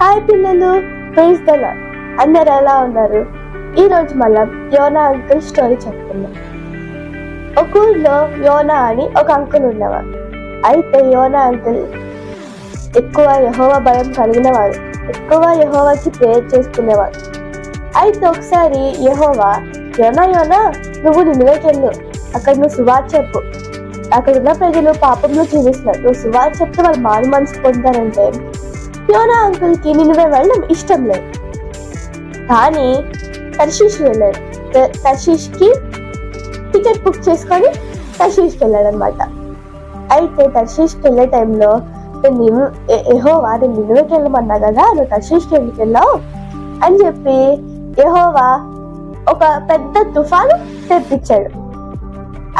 Hi పిల్లలు, praise the lord. అందరు ఎలా ఉన్నారు? ఈ రోజు మనం యోనా అంకుల్ స్టోరీ చెప్తున్నాం. ఒక ఊర్లో యోనా అని ఒక అంకుల్ ఉన్నవాడు. అయితే యోనా అంకుల్ ఎక్కువ యెహోవా భయం కలిగినవాడు. ఎక్కువ యెహోవాకి ప్రేయర్ చేసుకునేవాడు. అయితే ఒకసారి యెహోవా, యోనా యోనా, నువ్వు నినివేకెళ్ళు, అక్కడ నువ్వు సువార్త చెప్పు. అక్కడ ఉన్న ప్రజలు పాపంలో జీవిస్తున్నారు, నువ్వు సువార్త చెప్తే వాళ్ళు మారు మనసు పొందారంటే యోనా అంకుల్ కి నినివే వెళ్ళడం ఇష్టం లేదు. కానీ తర్షీష్ వెళ్ళాడు. తర్షీష్ కి టికెట్ బుక్ చేసుకొని తర్షీష్కి వెళ్ళాడు అనమాట. అయితే తర్షీష్కి వెళ్ళే టైంలో యెహోవా నేను నినివేకి వెళ్ళమన్నా కదా, నువ్వు తర్షీష్కి ఎందుకు వెళ్ళావు అని చెప్పి యెహోవా ఒక పెద్ద తుఫాను తెప్పించాడు.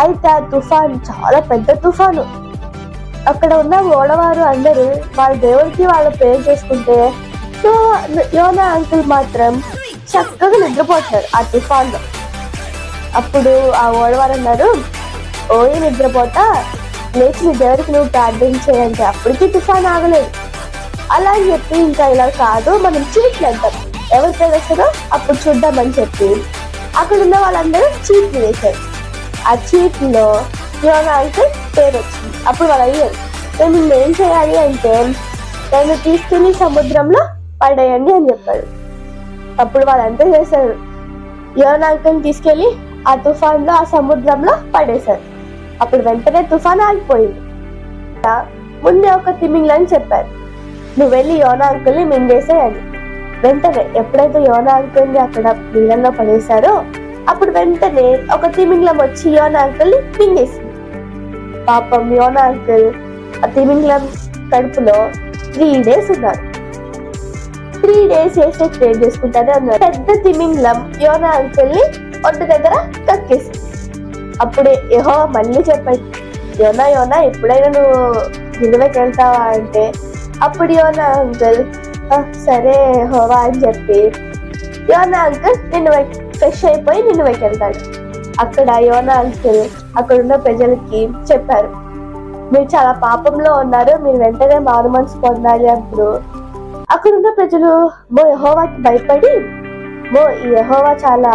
అయితే ఆ తుఫాను చాలా పెద్ద తుఫాను. అక్కడ ఉన్న ఓడవారు అందరూ వాళ్ళ దేవుడికి వాళ్ళు ప్రేయర్ చేసుకుంటే యోనా అంకుల్ మాత్రం చక్కగా నిద్రపోతున్నారు ఆ తుఫాన్లో. అప్పుడు ఆ ఓడవారు అన్నారు, ఓయి నిద్రపోతా, లేచి నీ దేవుడికి నువ్వు ప్రార్థించేయంటే అప్పటికి తుఫాన్ ఆగలేదు. అలా అని చెప్పి ఇంకా ఇలా కాదు, మనం చీట్లు అంటాం, ఎవరు పేరు వస్తారో అప్పుడు చూద్దామని చెప్పి అక్కడ ఉన్న వాళ్ళందరూ చీట్లు వేశారు. ఆ చీట్లో యోనా అంకుల్ పేరు వచ్చింది. అప్పుడు వాళ్ళు అయ్యారు, మేము ఏం చేయాలి అంటే నన్ను తీసుకెళ్లి సముద్రంలో పడేయండి అని చెప్పాడు. అప్పుడు వాళ్ళంతా చేశారు, యోనా అంకుల్ని తీసుకెళ్లి ఆ తుఫాన్లో ఆ సముద్రంలో పడేశారు. అప్పుడు వెంటనే తుఫాన్ ఆగిపోయింది. ముందే ఒక తిమింగ్లని చెప్పారు, నువ్వు వెళ్ళి యోనా అంకుల్ని మింగేసేయని. వెంటనే ఎప్పుడైతే యోనా అంకుల్ని అక్కడ నీళ్ళల్లో పడేశారో అప్పుడు వెంటనే ఒక తిమింగ్లం వచ్చి యోనా అంకుల్ని మింగేసింది. పాపం యోనా అంకుల్ ఆ తిమింగ్లం కడుపులో 3 days ఉన్నారు. 3 days వేసే ప్రేర్ చేసుకుంటానే అన్నారు. పెద్ద తిమింగ్లం యోనా అంకుల్ని ఒడ్డు దగ్గర కక్కేసింది. అప్పుడే యెహోవా మళ్ళీ చెప్పాడు, యోనా యోనా ఎప్పుడైనా నువ్వు నినివేకి వెళ్తావా అంటే అప్పుడు యోనా అంకుల్ సరే యెహోవా అని చెప్పి యోనా అంకుల్ నినివేకి ఫ్రెష్ అయిపోయి నినివేకి వెళ్తాడు. అక్కడ యోనా అంకుల్ అక్కడ ఉన్న ప్రజలకి చెప్పారు, మీరు చాలా పాపంలో ఉన్నారు, మీరు వెంటనే మారు మనసు పొందాలి. అప్పుడు అక్కడున్న ప్రజలు యెహోవాకి భయపడి, ఈ యెహోవా చాలా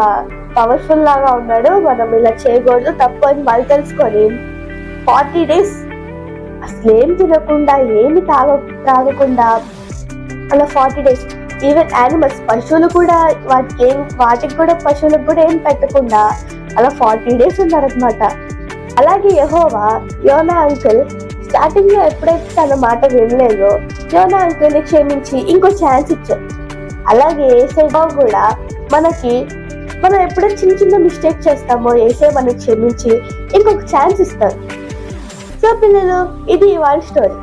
పవర్ఫుల్ లాగా ఉన్నాడు, మనం ఇలా చేయకూడదు, తప్పు అని వాళ్ళు తెలుసుకొని 40 days అసలు ఏం తినకుండా ఏమి తాగకుండా అలా 40 days ఈవెన్ యానిమల్స్ పశువులు కూడా వాటికి కూడా పశువులకు కూడా ఏం పెట్టకుండా అలా 40 days ఉన్నారనమాట. అలాగే యెహోవా యోనా అంకుల్ స్టార్టింగ్ లో ఎప్పుడైతే తన మాట వినలేదో యోనా అంకుల్ ని క్షమించి ఇంకో ఛాన్స్ ఇచ్చారు. అలాగే యేసయ్య కూడా మనం ఎప్పుడైతే చిన్న చిన్న మిస్టేక్ చేస్తామో యేసయ్య మనకి క్షమించి ఇంకొక ఛాన్స్ ఇస్తారు. సో పిల్లలు, ఇది ఇవాళ స్టోరీ.